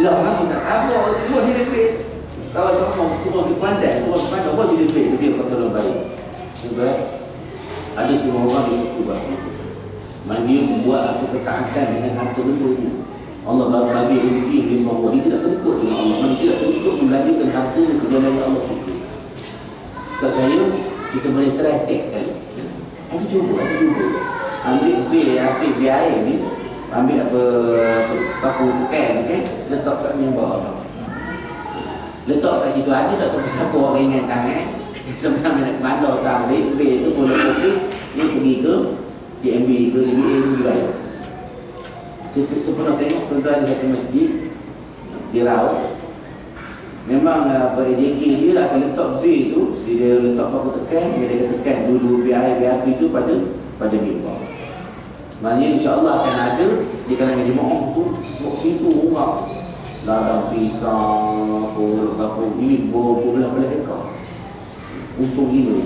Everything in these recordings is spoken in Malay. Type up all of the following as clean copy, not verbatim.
Lah apa tak apa, semua sini duit. Kalau sama turun ke pantai, apa sini duit, lebih kata orang baik. Juga ada semua orang di suku buat itu. Dia membuat aku ketaatan dengan harta benda ini. Allah bagi rezeki yang dia bawa. Dia tidak terikut dengan Allah. Dia tidak terikut membelanjakan harta ke jalan yang Allah suka. Sebab saya, kita boleh try test kan. Aku cuba. Ambil biar air ni, ambil apa paku tekan, okay? Letak kat ni bawah. Letak kat situ aja tak sampai siapa orang ingat tangan. Sebenarnya nak ke bandar tak ambil, tu boleh kopi, dia pergi ke TMB ke DBA tu bayar. Saya pernah tengok tuan-tuan ada satu masjid di Raut. Memang JK dia akan letak bil tu, dia letak paku tekan, dia tekan dulu biar api tu pada mimbar. Maknanya insya-Allah akan ada di kalangan jemaah tu situ orang ladang pisang, pul, ini belah-belah ekor. Untung gila.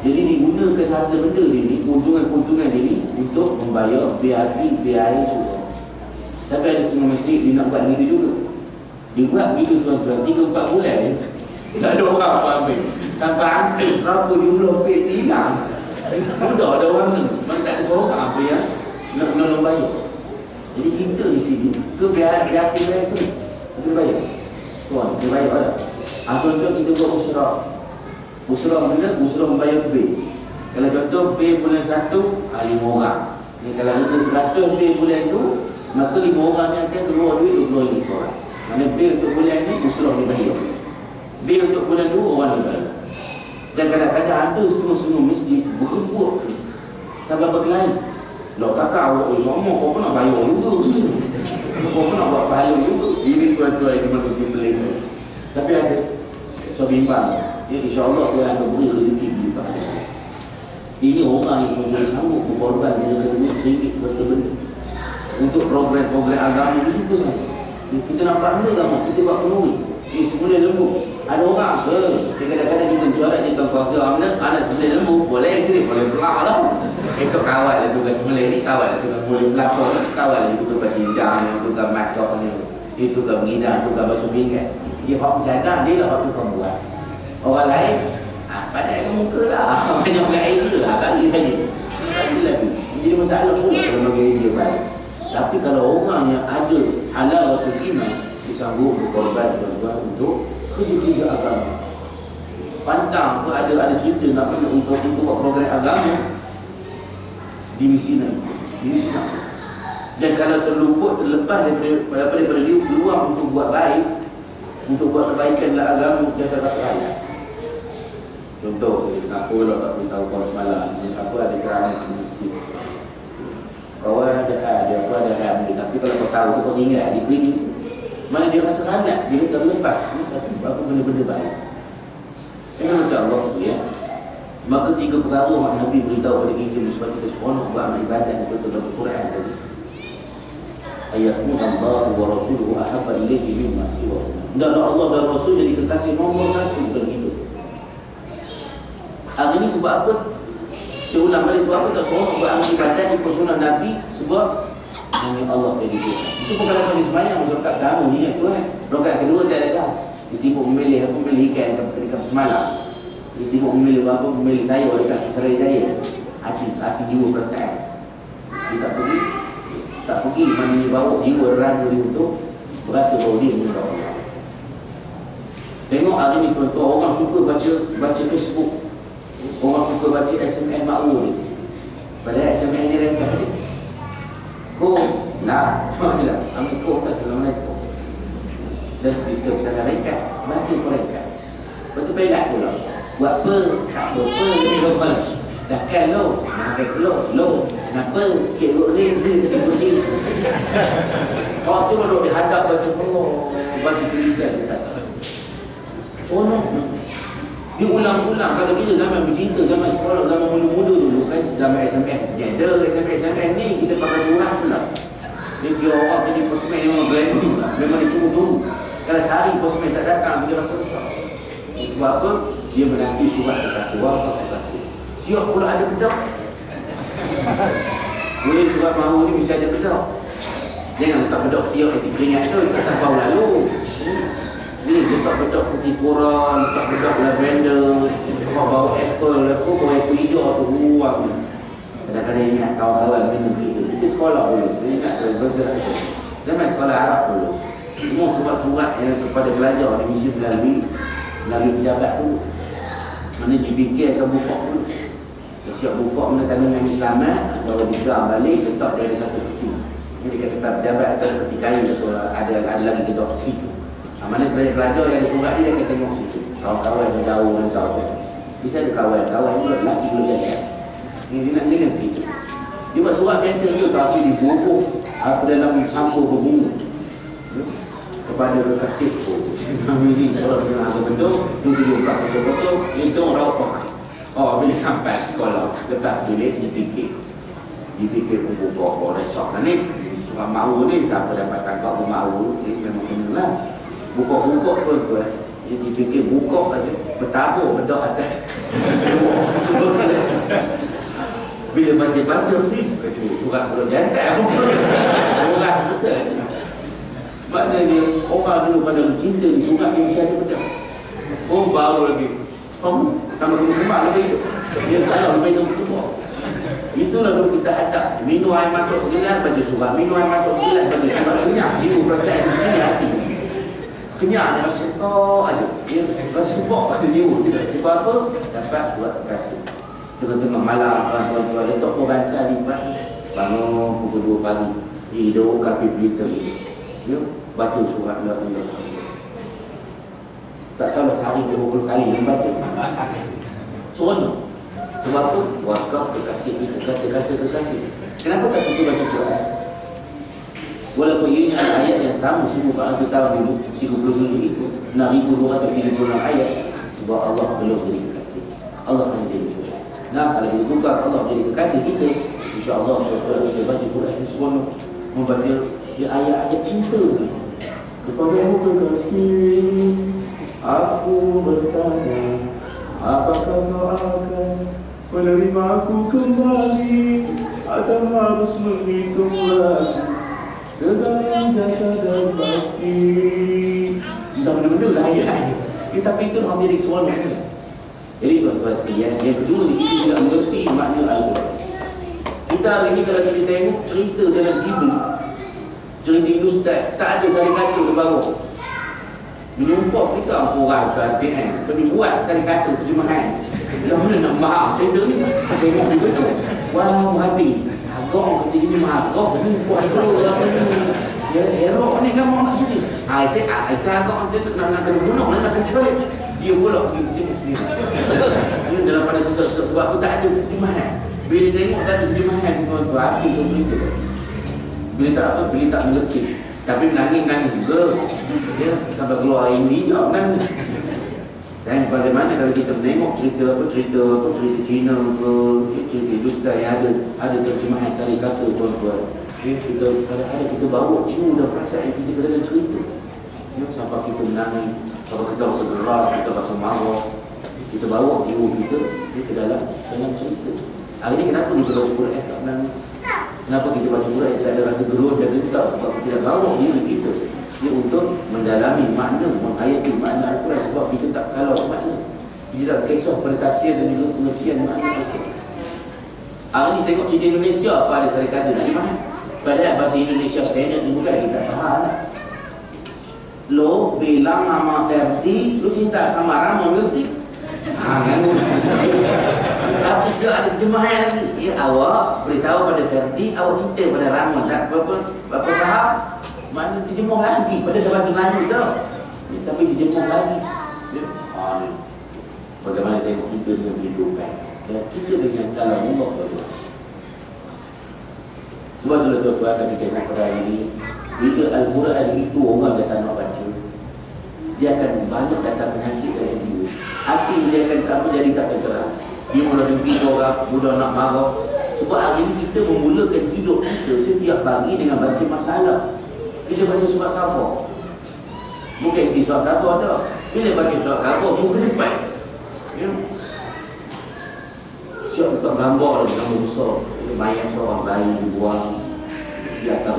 Jadi digunakan harta benda ini, keuntungan-keuntungan ini untuk membayar BIP, BI semua. Tapi ada setengah masjid dia nak buat begitu juga. Dia buat begitu tuan-tuan 3-4 bulan tak ada orang apa ambil. Sampai ambil berapa jumlah pay tu hilang. Sudah ada orang ni, mana tak ada seorang apa yang nak menolong bayar. Jadi kita di sini ke biar BIP tu kita bayar. Tuan, kita bayar tak? Tuan-tuan kita buat usrah. Usrah bila? Usrah membayar bil. Kalau contoh bil bulan 1, 5 orang. Ni kalau kita 100 bil bulan tu, maka 5 orang ni akan keluar duit 20 orang. Mana bil untuk bulan ni usrah dibayar. Bil untuk bulan 2 orang dibayar. Dan kadang-kadang ada setengah-setengah masjid berkebut sampai berkelahi. Loh kakak awak sama, kau pun nak bayar juga. Kau pun nak buat pahala juga. Ini tuan-tuan yang manusia Malaysia. Tapi ada so bimbang. Ya, insya-Allah Tuhan akan beri rezeki kita. Ini orang yang boleh sanggup berkorban dengan RM2 betul-betul untuk program-program agama itu suka sangat. Kita nampak benda agama, kita buat penuhi. Semula lembu. Ada orang ke? Kadang-kadang kita suara di tuan kuasa amanah, ada semula lembu, boleh ke? Boleh belah lah. Esok kawal lah tugas semula ni, kawal lah tugas boleh belakang, kawal lah tugas bertinjang, tugas masak ni. Itu tugas menghidang, tugas basuh pinggan. Dia hak bercadang, dia lah hak tukang buat. Orang lain, pandai ke muka lah. Banyak buat idea lah, bagi tadi. Bagi lagi. Jadi masalah pun kalau bagi idea baik. Tapi kalau orang yang ada halal atau iman, dia sanggup berkorban tuan-tuan untuk kerja-kerja agama. Pantang tu ada cerita nak pergi untuk buat program agama di Mesina. Dan kalau terlepas daripada dia peluang untuk buat baik, untuk buat kebaikan dalam agama, dia akan rasa ayat. Contoh, kenapa lah tak tahu kau semalam, kenapa ada kerana di masjid. Kawan ada hamil, tapi kalau kau tahu tu kau tinggal di klinik. Mana dia rasa hangat, dia terlepas. Ini satu, apa benda-benda baik. Dengan macam Allah tu ya. Maka 3 perkara yang Nabi beritahu pada kita sebab kita seronok buat amal ibadat betul dalam Quran tadi. Ayatun Allah wa Rasuluhu ahabba ilaihi mimma siwa. Dan Allah dan Rasul jadi kekasih nombor 1 dalam hidup. Hari ini sebab apa? Saya ulang balik sebab apa tak seronok buat amal ibadat di sunnah Nabi sebab hanya Allah jadi Tuhan. Itu bukan apa di semayang masyarakat kamu ni ya Tuhan. Rokat kedua tak ada. Dia sibuk memilih ikan ketika semalam. Dia sibuk memilih apa, memilih sayur dekat Serai Jaya. Hati jiwa perasaan. Dia tak pergi mana dia bawa jiwa raga dia untuk berasa bahawa dia menyembah Allah. Tengok hari ni tuan-tuan, orang suka baca Facebook. Orang suka baca SMS makmur ni. Padahal SMS ni rengkat dia. Assalamualaikum, Assalamualaikum. Dan sistem sangat rengkat, masih rengkat. Betul pelat pula. Buat apa? Tak apa. Dah kan lo, makan lo. Kenapa? Kek goreng dia sedih putih. Kau tu kalau dihadap baca tulisan dia tak. Oh no. Dia ulang-ulang. Kalau kita zaman bercinta, zaman sekolah, zaman muda-muda dulu kan, zaman SMS. Ada SMS ni kita pakai surat pula. Dia kira orang jadi postman memang berani pula. Memang dia tunggu-tunggu. Kalau sehari postman tak datang, dia rasa besar. Sebab apa? Dia menanti surat terkasih. Siap pula ada bedak. Boleh surat mahu ni mesti ada bedak. Jangan letak bedok tiap peti keringat tu, tak sampai lalu. Ni letak bedok peti korang, letak bedok lavender, bau apple, bau apple hijau tu, ruang. Kadang-kadang ingat kawan-kawan minum gitu. Itu sekolah dulu, saya ingat bahasa Arab. Dia main sekolah Arab dulu. Semua surat-surat yang kepada pelajar di mesti melalui pejabat tu. Mana GBK akan buka dulu. Siap buka mana kandungan Islamat, kalau digerak balik, letak dia ada satu peti. Jadi dia kata pejabat atau peti kayu atau ada lagi gedok situ. Mana pelajar yang ada surat ni, dia akan tengok situ. Kawan-kawan yang jauh dan tahu. Bisa ada kawan-kawan ni, lelaki dulu jaga. Dia nak begitu. Dia buat surat biasa je, tapi dibubuh apa dalam sampul berbunga kepada kekasih tu. Kami ni seorang dengan apa bentuk, dia buka betul-betul, itu orang apa? Oh, bila sampai sekolah, letak bilik, dipikir buku-buku resok lah ni. Surat mahu ni, siapa dapat tangkap buku mahu, ni memang kena lah. Buka-buka tu, dia dipikir buka aja, bertabur, bedok atas. Bila baca-baca ni, surat belum jantai. Orang betul. Maknanya, orang dulu pada cinta di surat ni mesti ada betul. Oh, baru lagi. Tambah kembang lagi tu. Dia kalau minum kembang. Itulah kalau kita hadap. Minum air masuk segelas, baca surat. Minum air masuk segelas, baca surat. Kenyang. Dia perasaan di sini hati. Kenyang, dia rasa sekok aja. Dia rasa sebok pada jiwa. Sebab apa? Dapat surat terkasih. Tengah-tengah malam, tuan-tuan letak pun bantal di pagi. Bangun pukul 2 pagi. Hidup kapi berita ini. Baca surat Allah. Tak tahu lah sehari 20 kali yang baca. Seronok. Sebab tu wakaf kekasih kita, kata-kata kekasih. Kenapa tak suka baca Quran? Walaupun ianya ada ayat yang sama semua Quran kita tahu 30 itu 6,236 ayat. Sebab Allah belum jadi kekasih. Allah akan jadi kekasih. Nah, kalau kita tukar Allah jadi kekasih kita, insya-Allah kita baca Quran ini seronok. Membaca ayat-ayat cinta kepadamu kekasih. Aku bertanya, apakah kau akan menerima aku kembali atau harus menghitung lagi segala jasa dan bakti? Entah benda-benda lah ayat. Tapi itu orang jadi seronok. Jadi tuan-tuan sekalian, yang kedua ni kita tidak mengerti makna Al-Quran. Kita hari ni kalau kita tengok cerita dalam TV, cerita Ustaz, tak ada sari kata di bawah. Menyumpah kita orang KTN, kami buat sari kata terjemahan. Yang mana nak faham cerita ni? Tengok juga tu. Wah, hati. Agak kata ini agak ni buat tu apa ni? Ya, error ni kamu nak cerita. Saya agak nak kena bunuh, nak kena cerai. Dia pula dia mesti. Dia dalam pada sesuatu sebab aku tak ada terjemahan. Bila tengok tak ada terjemahan tuan-tuan, itu berita. Bila tak apa, bila tak mengerti. Tapi menangis juga. Ya, sampai keluar air hijau menangis. Dan bagaimana kalau kita menengok cerita Cina ke, cerita dusta yang ada terjemahan sari kata tuan-tuan. Ya, kita kadang-kadang kita bawa jiwa dan perasaan kita ke dalam cerita. Ya, sampai kita menangis, sampai kita rasa gerak, kita rasa marah. Kita bawa jiwa kita ke dalam cerita. Hari ini kenapa kita baca Quran tak menangis? Kenapa kita baca Quran tidak ada rasa gerun dan gentar? Sebab kita dah bawa diri kita untuk mendalami makna, menghayati makna Al-Quran. Sebab kita tak kalau makna, kita tak kisah pada tafsir dan juga pengertian makna Al-Quran. Hari ini tengok cerita Indonesia apa ada sari kata dari mana? Padahal bahasa Indonesia standard ni bukan kita faham. Lo bilang sama Ferdi, lo cinta sama Rama, mengerti? Kan? Tapi sudah ada terjemahan lagi. Ya, awak beritahu pada Ferdi, awak cinta pada Rama. Tak berapa faham? Mana terjemah lagi pada bahasa Melayu dah. Tapi terjemah lagi. Ya. Bagaimana tengok kita dengan kehidupan. Dan kita dengan kalau Allah berdua. Sebab itulah tuan-tuan kami tengok pada hari ini. Bila Al-Quran itu orang datang nak baca, dia akan banyak datang penyakit dari dia. Hati dia akan tak menjadi tak terang. Dia mula dengki orang, mudah nak marah. Sebab hari ini kita memulakan hidup kita setiap pagi dengan baca masalah. Kita baca surat khabar. Bukan di surat khabar dah. Bila baca surat khabar, muka depan. Ya. Siap letak gambar lagi, gambar besar. Mayat seorang bayi dibuang di atas